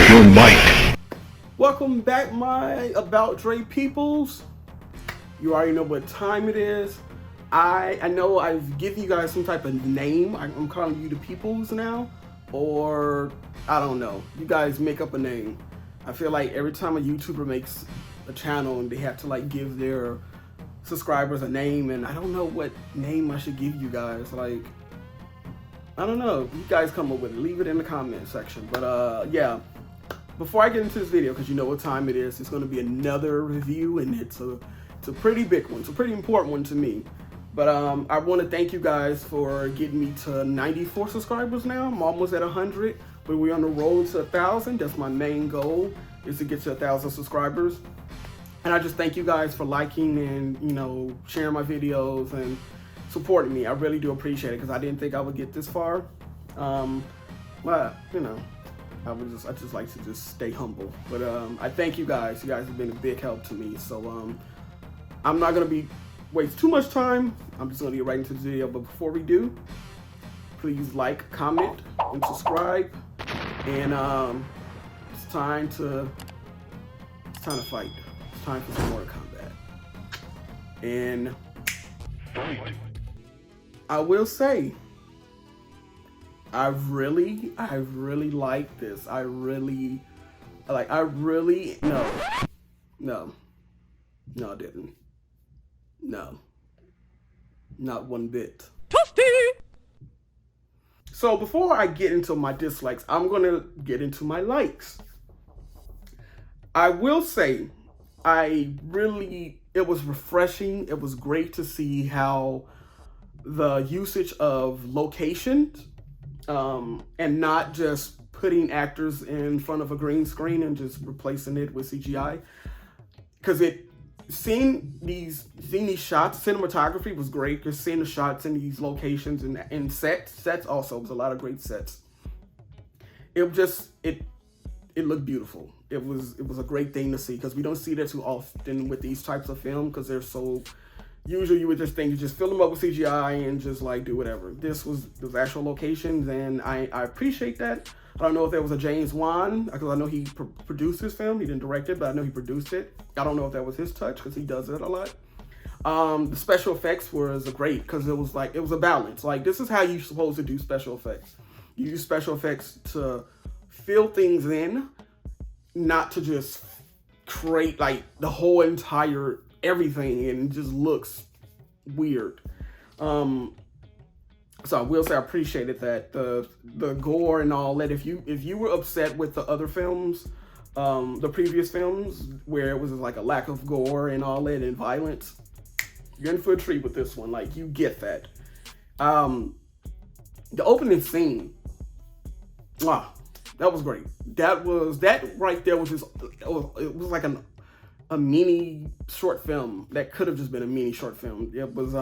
your might. Welcome back, my Aboutdre peoples. You already know what time it is. I know I've given you guys some type of name. I'm calling you the peoples now, or I don't know. You guys make up a name. I feel like every time a YouTuber makes a channel and they have to like give their subscribers a name, and I don't know what name I should give you guys. Like, I don't know. You guys come up with it. Leave it in the comment section. But yeah. Before I get into this video, because you know what time it is, it's going to be another review, and it's a pretty big one. It's a pretty important one to me. But I want to thank you guys for getting me to 94 subscribers now. I'm almost at 100, but we're on the road to 1,000. That's my main goal, is to get to 1,000 subscribers. And I just thank you guys for liking and, you know, sharing my videos and supporting me. I really do appreciate it, because I didn't think I would get this far. But, you know, I just like to just stay humble. But I thank you guys. You guys have been a big help to me. So I'm not gonna waste too much time. I'm just gonna get right into the video. But before we do, please like, comment, and subscribe. And it's time to fight. It's time for some more combat. And I will say, I really like this. No, I didn't. No, not one bit. Toasty! So before I get into my dislikes, I'm gonna get into my likes. I will say, it was refreshing. It was great to see how the usage of locations, and not just putting actors in front of a green screen and just replacing it with CGI. Because seeing these shots, cinematography was great. Just seeing the shots in these locations and sets also was a lot of great sets. It looked beautiful. It was a great thing to see, because we don't see that too often with these types of film, because they're so. Usually you would just think you just fill them up with CGI and just like do whatever. This was actual locations, and I appreciate that. I don't know if there was a James Wan, because I know he produced this film. He didn't direct it, but I know he produced it. I don't know if that was his touch, because he does it a lot. The special effects was great, because it was a balance. Like, this is how you're supposed to do special effects. You use special effects to fill things in, not to just create like the whole entire everything and it just looks weird. So I will say I appreciated that. The gore and all that. If you were upset with the other films, the previous films, where it was like a lack of gore and all that and violence, you're in for a treat with this one. Like, you get that. The opening scene, wow, that was great. That right there was just, it was like a mini short film that could have just been a mini short film. It was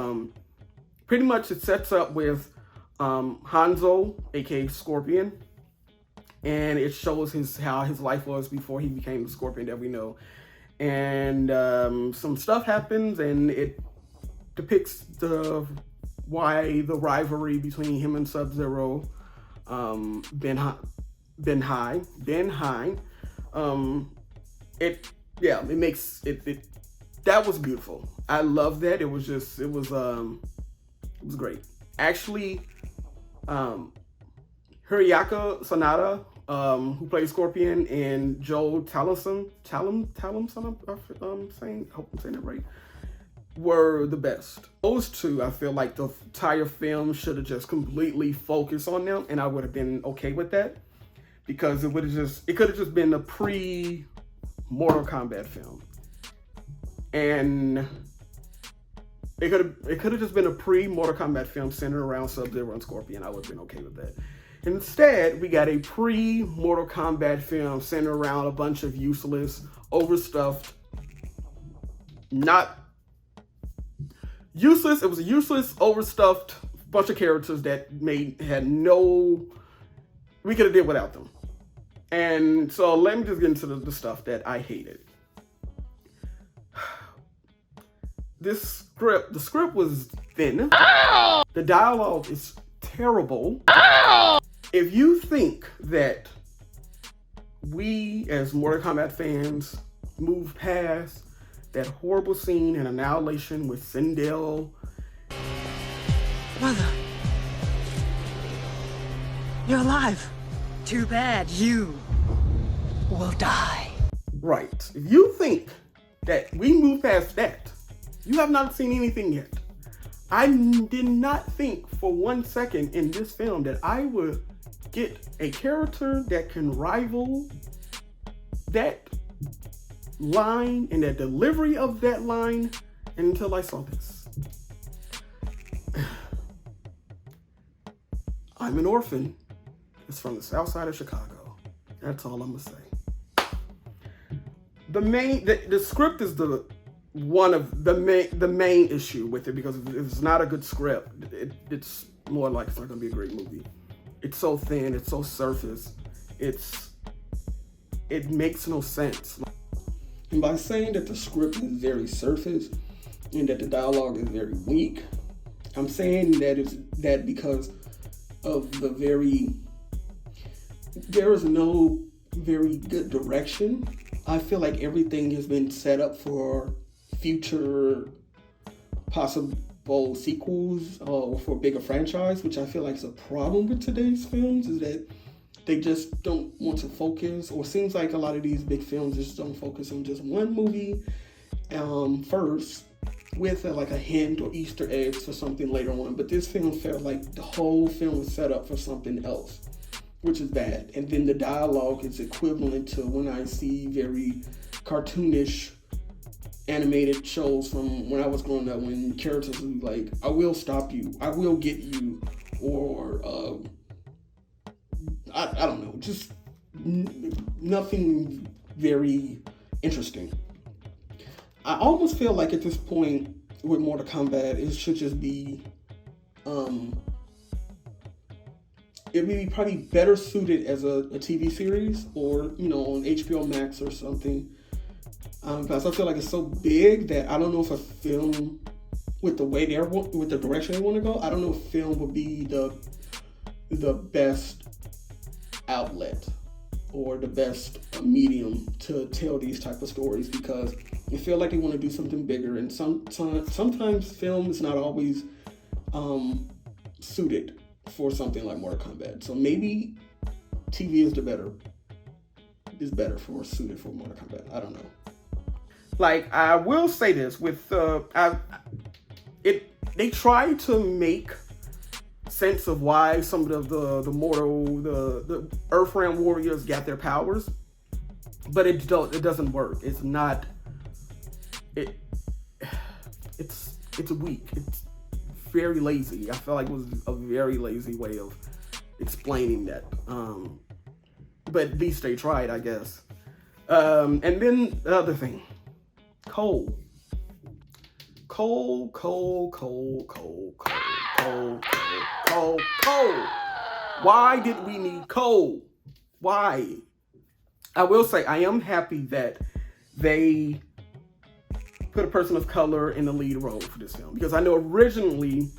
pretty much, it sets up with Hanzo, aka Scorpion, and it shows how his life was before he became the Scorpion that we know. And some stuff happens, and it depicts why the rivalry between him and Sub-Zero, Ben High. It makes it that was beautiful. I love that. It was great. Actually, Hiroyuki Sanada, who plays Scorpion, and Joe Talamson, hope I'm saying it right, were the best. Those two, I feel like the entire film should have just completely focused on them, and I would have been okay with that, because it could have just been a pre-Mortal Kombat film. And it could have just been a pre-Mortal Kombat film centered around Sub-Zero and Scorpion. I would have been okay with that. Instead, we got a pre-Mortal Kombat film centered around a bunch of useless, overstuffed, not useless. It was a useless, overstuffed bunch of characters that had no. We could have did without them. And so let me just get into the stuff that I hated. The script was thin. Ow! The dialogue is terrible. Ow! If you think that we as Mortal Kombat fans move past that horrible scene in Annihilation with Sindel. Mother, you're alive. Too bad you will die. Right. If you think that we move past that, you have not seen anything yet. I did not think for 1 second in this film that I would get a character that can rival that line and the delivery of that line until I saw this. I'm an orphan. It's from the south side of Chicago. That's all I'm gonna say. The script is the main issue with it, because it's not a good script. It's more like it's not gonna be a great movie. It's so thin, it's so surface, it makes no sense. And by saying that the script is very surface and that the dialogue is very weak, I'm saying that because of there is no very good direction. I feel like everything has been set up for future possible sequels or for a bigger franchise, which I feel like is a problem with today's films, is that they just don't want to focus, or seems like a lot of these big films just don't focus on just one movie first with like a hint or Easter eggs for something later on. But this film felt like the whole film was set up for something else, which is bad. And then the dialogue is equivalent to when I see very cartoonish animated shows from when I was growing up, when characters would be like, I will stop you, I will get you, or I don't know, just nothing very interesting. I almost feel like at this point with Mortal Kombat, it should just be, it would be probably better suited as a TV series, or, on HBO Max or something. Because I feel like it's so big that I don't know if a film, with the direction they want to go, I don't know if film would be the best outlet or the best medium to tell these type of stories, because I feel like they want to do something bigger, and sometimes film is not always suited for something like Mortal Kombat. So maybe TV is better suited for Mortal Kombat. I don't know. Like, I will say this with they try to make sense of why some of the Earthrealm warriors got their powers, but it doesn't work. It's not. It's weak. It's very lazy. I feel like it was a very lazy way of explaining that. But at least they tried, I guess. And then the other thing, Cole. Why did we need Cole? Why? I will say I am happy that they put a person of color in the lead role for this film, because I know originally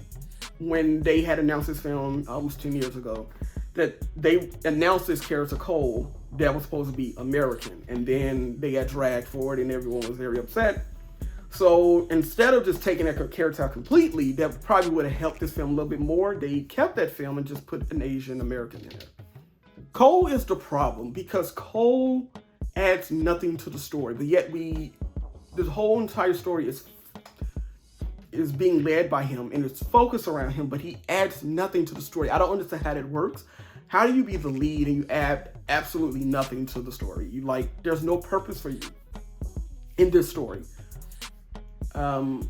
when they had announced this film almost 10 years ago, that they announced this character Cole that was supposed to be American, and then they got dragged for it and everyone was very upset. So instead of just taking that character out completely, that probably would have helped this film a little bit more. They kept that film and just put an Asian American in it. Cole is the problem, because Cole adds nothing to the story, but yet this whole entire story is being led by him and it's focused around him, but he adds nothing to the story. I don't understand how that works. How do you be the lead and you add absolutely nothing to the story? There's no purpose for you in this story. The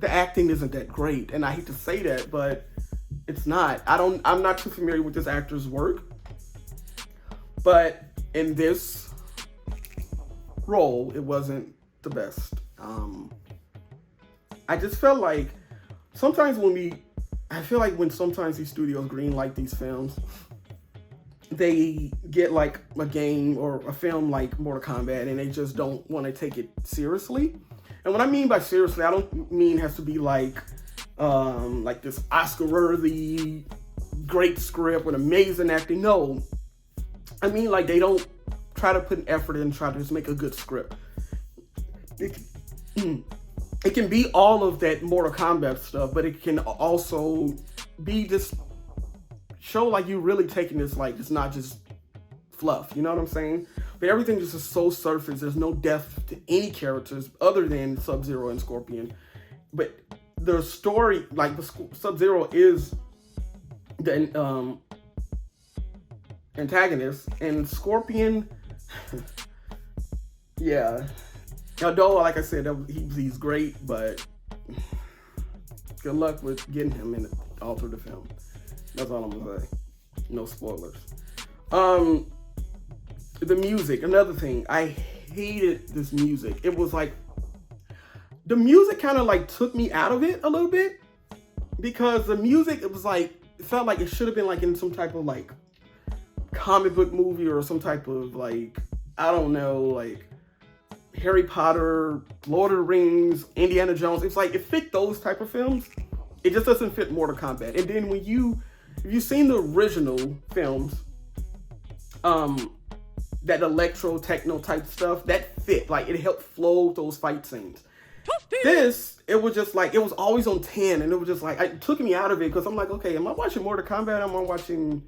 acting isn't that great, and I hate to say that, but it's not. I'm not too familiar with this actor's work, but in this role, it wasn't the best. I just felt like sometimes when sometimes these studios greenlight these films, they get like a game or a film like Mortal Kombat and they just don't want to take it seriously. And what I mean by seriously, I don't mean it has to be like this Oscar-worthy great script with amazing acting. No, I mean, like, they don't try to put an effort in and try to just make a good script. It can be all of that Mortal Kombat stuff, but it can also be just show like you really taking this, like, it's not just fluff, you know what I'm saying? But everything just is so surface. There's no depth to any characters other than Sub-Zero and Scorpion. But the story, like, the Sub-Zero is the antagonist, and Scorpion, yeah. Although, like I said, he's great, but good luck with getting him in all through the film. That's all I'm gonna say. No spoilers. The music, another thing. I hated this music. It was like, the music kind of like took me out of it a little bit, because the music, it was like, it felt like it should have been like in some type of like comic book movie or some type of like, I don't know, like Harry Potter, Lord of the Rings, Indiana Jones. It's like, it fit those type of films. It just doesn't fit Mortal Kombat. And then if you've seen the original films, that electro techno type stuff, that fit, like, it helped flow those fight scenes. This, it was just like, it was always on 10, and it was just like, it took me out of it, because I'm like, okay, am I watching Mortal Kombat, or am I watching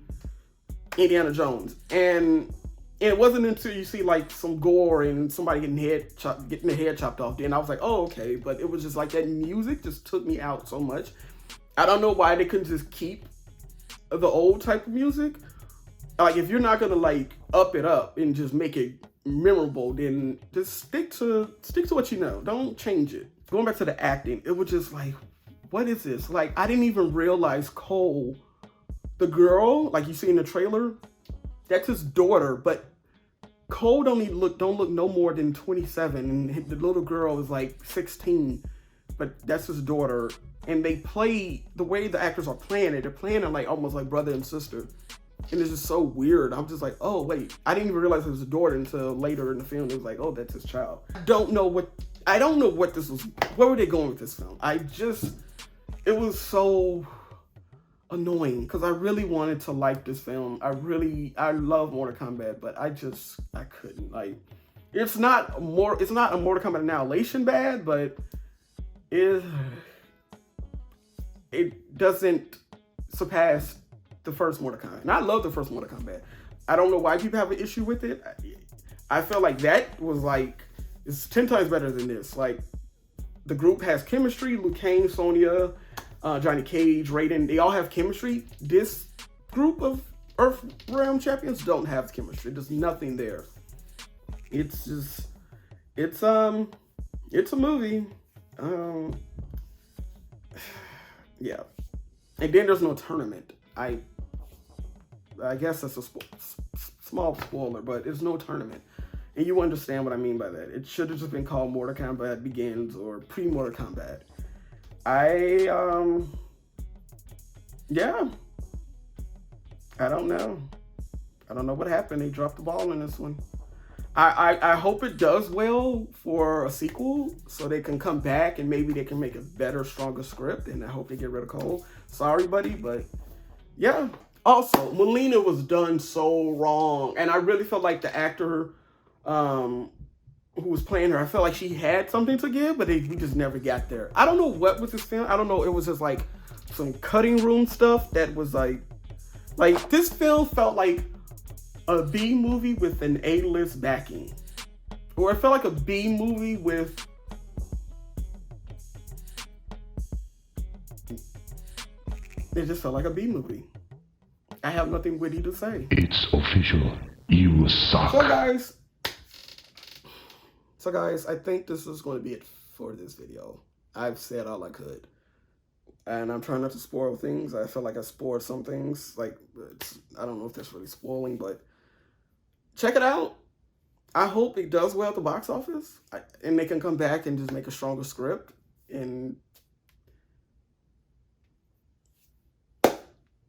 Indiana Jones? And it wasn't until you see like some gore and somebody getting the head chopped off, then I was like, oh, okay. But it was just like, that music just took me out so much. I don't know why they couldn't just keep the old type of music. Like, if you're not gonna like up it up and just make it memorable, then just stick to what you know. Don't change it. Going back to the acting, it was just like, what is this? Like, I didn't even realize Cole, the girl, like you see in the trailer, that's his daughter, but Cole don't look no more than 27, and the little girl is like 16, but that's his daughter. And they play, the way the actors are playing it, they're playing it like almost like brother and sister. And it's just so weird. I'm just like, oh wait, I didn't even realize it was his daughter until later in the film. It was like, oh, that's his child. I don't know what this was. Where were they going with this film? It was so annoying, because I really wanted to like this film. I love Mortal Kombat, but I couldn't. Like, it's not a Mortal Kombat Annihilation bad, but it doesn't surpass the first Mortal Kombat. And I love the first Mortal Kombat. I don't know why people have an issue with it. I felt like that was like, it's 10 times better than this. Like, the group has chemistry. Liu Kang, Sonya, Johnny Cage, Raiden, they all have chemistry. This group of Earth Realm champions don't have chemistry. There's nothing there. It's just, it's a movie. Yeah. And then there's no tournament. I guess that's a small spoiler, but there's no tournament. And you understand what I mean by that. It should have just been called Mortal Kombat Begins or Pre-Mortal Kombat. Yeah. I don't know. I don't know what happened. They dropped the ball in this one. I hope it does well for a sequel, so they can come back and maybe they can make a better, stronger script. And I hope they get rid of Cole. Sorry, buddy, but yeah. Also, Melina was done so wrong, and I really felt like the actor who was playing her, I felt like she had something to give, but we just never got there. I don't know what was this film. I don't know. It was just like some cutting room stuff that was like this film felt like a B movie with an A-list backing, or it felt like a B movie with it just felt like a B movie. I have nothing witty to say. It's official. You suck. So guys, I think this is going to be it for this video. I've said all I could. And I'm trying not to spoil things. I feel like I spoiled some things. Like, I don't know if that's really spoiling, but check it out. I hope it does well at the box office. And they can come back and just make a stronger script. And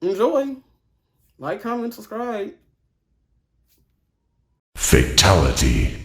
enjoy. Like, comment, subscribe. Fatality.